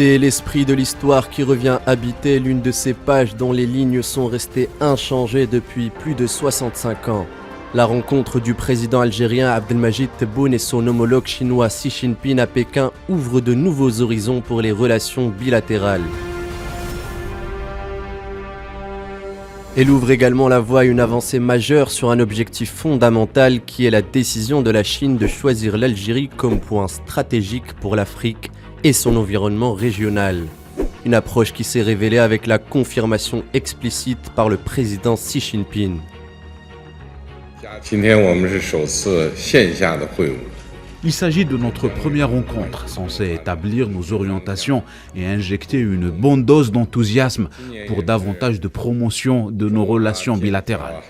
C'est l'esprit de l'histoire qui revient habiter l'une de ces pages dont les lignes sont restées inchangées depuis plus de 65 ans. La rencontre du président algérien Abdelmadjid Tebboune et son homologue chinois Xi Jinping à Pékin ouvre de nouveaux horizons pour les relations bilatérales. Elle ouvre également la voie à une avancée majeure sur un objectif fondamental qui est la décision de la Chine de choisir l'Algérie comme point stratégique pour l'Afrique et son environnement régional. Une approche qui s'est révélée avec la confirmation explicite par le président Xi Jinping. Il s'agit de notre première rencontre, censée établir nos orientations et injecter une bonne dose d'enthousiasme pour davantage de promotion de nos relations bilatérales.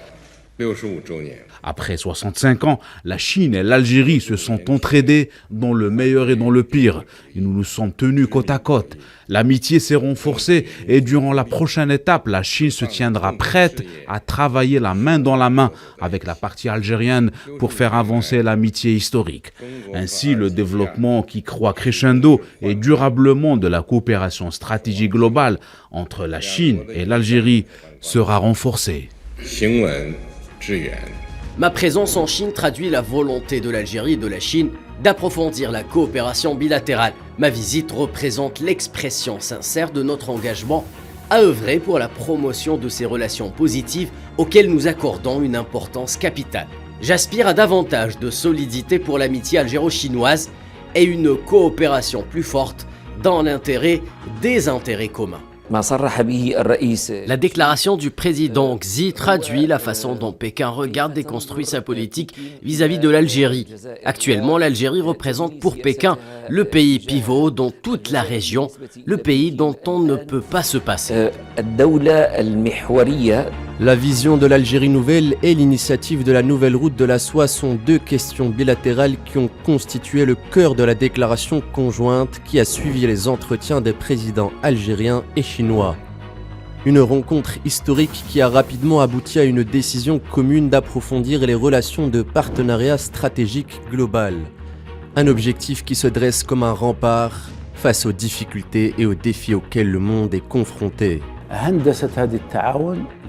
Après 65 ans, la Chine et l'Algérie se sont entraidées dans le meilleur et dans le pire. Et nous nous sommes tenus côte à côte. L'amitié s'est renforcée et durant la prochaine étape, la Chine se tiendra prête à travailler la main dans la main avec la partie algérienne pour faire avancer l'amitié historique. Ainsi, le développement qui croît crescendo et durablement de la coopération stratégique globale entre la Chine et l'Algérie sera renforcé. Ma présence en Chine traduit la volonté de l'Algérie et de la Chine d'approfondir la coopération bilatérale. Ma visite représente l'expression sincère de notre engagement à œuvrer pour la promotion de ces relations positives auxquelles nous accordons une importance capitale. J'aspire à davantage de solidité pour l'amitié algéro-chinoise et une coopération plus forte dans l'intérêt des intérêts communs. La déclaration du président Xi traduit la façon dont Pékin regarde et construit sa politique vis-à-vis de l'Algérie. Actuellement, l'Algérie représente pour Pékin le pays pivot dans toute la région, le pays dont on ne peut pas se passer. La vision de l'Algérie nouvelle et l'initiative de la nouvelle route de la soie sont deux questions bilatérales qui ont constitué le cœur de la déclaration conjointe qui a suivi les entretiens des présidents algériens et chinois. Une rencontre historique qui a rapidement abouti à une décision commune d'approfondir les relations de partenariat stratégique global. Un objectif qui se dresse comme un rempart face aux difficultés et aux défis auxquels le monde est confronté.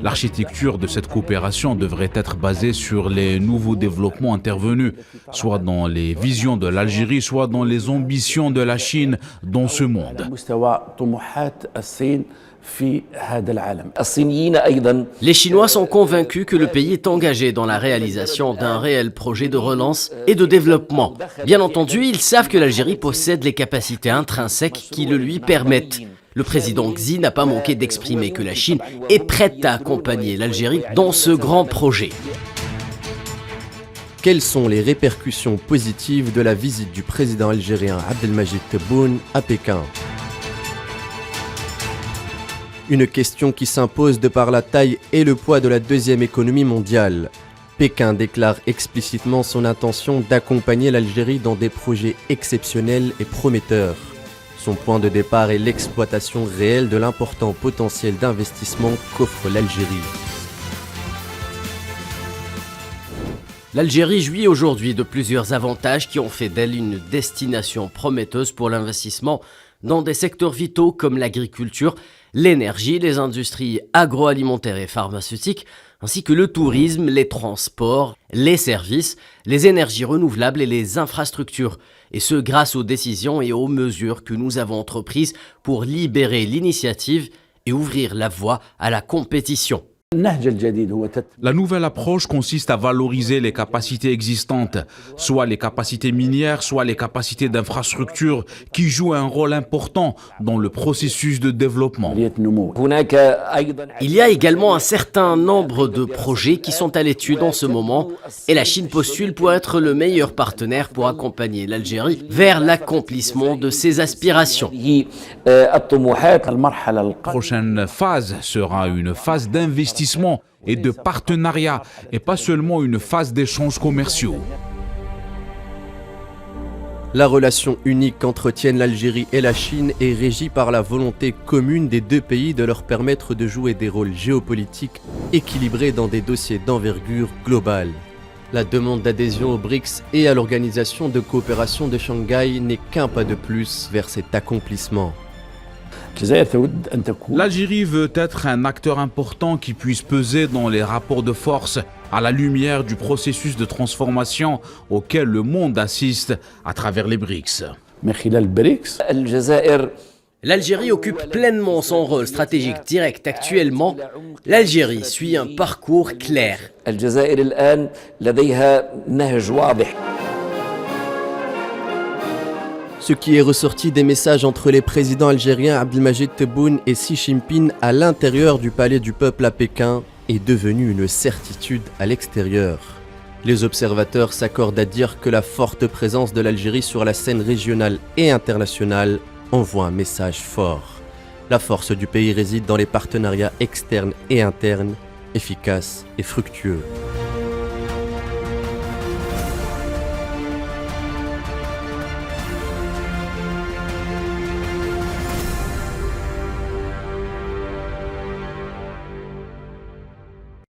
L'architecture de cette coopération devrait être basée sur les nouveaux développements intervenus, soit dans les visions de l'Algérie, soit dans les ambitions de la Chine dans ce monde. Les Chinois sont convaincus que le pays est engagé dans la réalisation d'un réel projet de relance et de développement. Bien entendu, ils savent que l'Algérie possède les capacités intrinsèques qui le lui permettent. Le président Xi n'a pas manqué d'exprimer que la Chine est prête à accompagner l'Algérie dans ce grand projet. Quelles sont les répercussions positives de la visite du président algérien Abdelmadjid Tebboune à Pékin ? Une question qui s'impose de par la taille et le poids de la deuxième économie mondiale. Pékin déclare explicitement son intention d'accompagner l'Algérie dans des projets exceptionnels et prometteurs. Son point de départ est l'exploitation réelle de l'important potentiel d'investissement qu'offre l'Algérie. L'Algérie jouit aujourd'hui de plusieurs avantages qui ont fait d'elle une destination prometteuse pour l'investissement dans des secteurs vitaux comme l'agriculture, l'énergie, les industries agroalimentaires et pharmaceutiques, ainsi que le tourisme, les transports, les services, les énergies renouvelables et les infrastructures. Et ce grâce aux décisions et aux mesures que nous avons entreprises pour libérer l'initiative et ouvrir la voie à la compétition. La nouvelle approche consiste à valoriser les capacités existantes, soit les capacités minières, soit les capacités d'infrastructure qui jouent un rôle important dans le processus de développement. Il y a également un certain nombre de projets qui sont à l'étude en ce moment et la Chine postule pour être le meilleur partenaire pour accompagner l'Algérie vers l'accomplissement de ses aspirations. La prochaine phase sera une phase d'investissement et de partenariat et pas seulement une phase d'échanges commerciaux. La relation unique qu'entretiennent l'Algérie et la Chine est régie par la volonté commune des deux pays de leur permettre de jouer des rôles géopolitiques équilibrés dans des dossiers d'envergure globale. La demande d'adhésion aux BRICS et à l'Organisation de coopération de Shanghai n'est qu'un pas de plus vers cet accomplissement. L'Algérie veut être un acteur important qui puisse peser dans les rapports de force à la lumière du processus de transformation auquel le monde assiste à travers les BRICS. L'Algérie occupe pleinement son rôle stratégique direct actuellement. L'Algérie suit un parcours clair. Ce qui est ressorti des messages entre les présidents algériens Abdelmadjid Tebboune et Xi Jinping à l'intérieur du palais du peuple à Pékin est devenu une certitude à l'extérieur. Les observateurs s'accordent à dire que la forte présence de l'Algérie sur la scène régionale et internationale envoie un message fort. La force du pays réside dans les partenariats externes et internes, efficaces et fructueux.